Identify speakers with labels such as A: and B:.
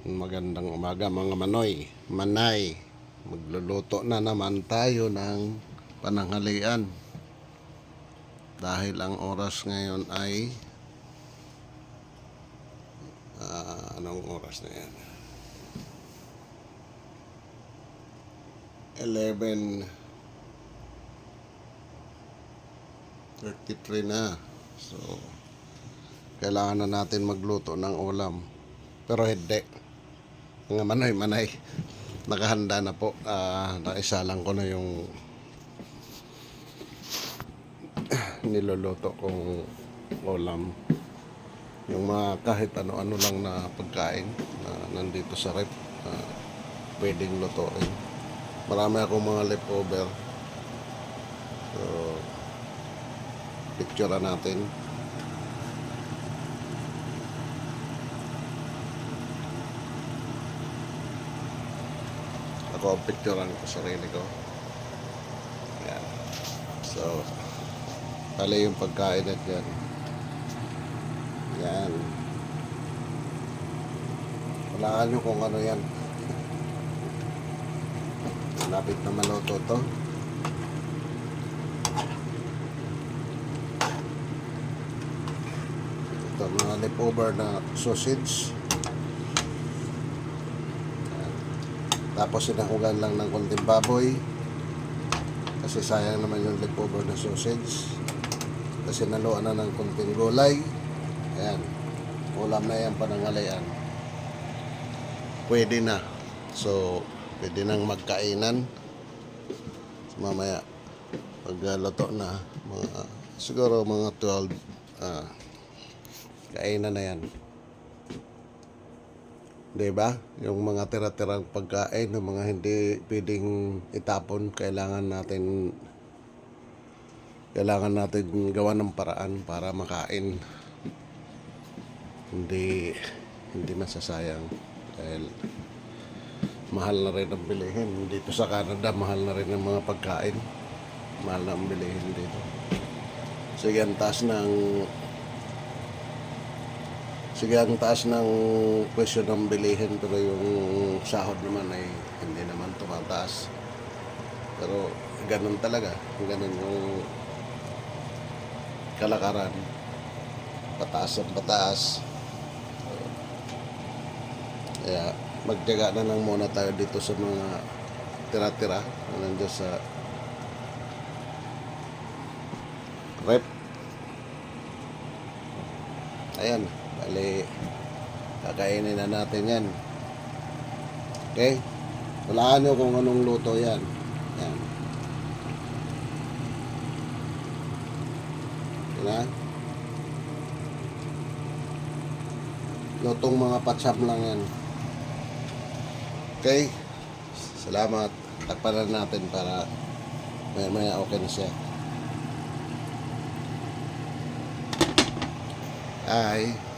A: Magandang umaga mga manoy, manay. Magluluto na naman tayo ng pananghalian. Dahil ang oras ngayon ay anong oras na yan? 11:33 na. So, kailangan na natin magluto ng ulam. Pero hindi. Mga manoy-manay, nakahanda na po. Naisalang ko na yung niluluto kong ulam. Yung mga kahit ano-ano lang na pagkain na nandito sa rep, pwedeng lutuin. Marami akong mga leftover. So, picture natin. Ako ang picturean ko sarili ko. Yan. So, pala yung pagkain at yan. Yan. Walaan nyo kung ano yan. Lapit na maluto to. Ito mga leftover na sausage. Tapos sinahugan lang ng konting baboy. Kasi sayang naman yung leftover na sausage. Kasi naluan na ng konting gulay. Ayan. Ulam na yan, pananghalian. Pwede na. So, pwede nang magkainan. So, mamaya, pagluto na, siguro mga 12, kainan na yan. Diba? Yung mga tira-tirang pagkain, yung mga hindi pwedeng itapon, kailangan natin gawa ng paraan para makain. Hindi masasayang dahil mahal na rin ang bilihin dito sa Canada. Mahal na rin ang mga pagkain, mahal na ang bilihin dito. Sige, ang taas ng presyo ng bilihin, pero yung sahod naman ay hindi naman tumataas. Pero ganun talaga, ganun yung kalakaran, pataas ang pataas. Kaya magtiyaga na lang muna tayo dito sa mga tira-tira na nandiyan sa rep. Ayan, bali kakainin na natin yan. Okay, walaan nyo kung anong luto yan. Yan. Yan. Lutong mga patsam lang yan. Okay, salamat. Takpan na natin para maya okay na siya. Bye.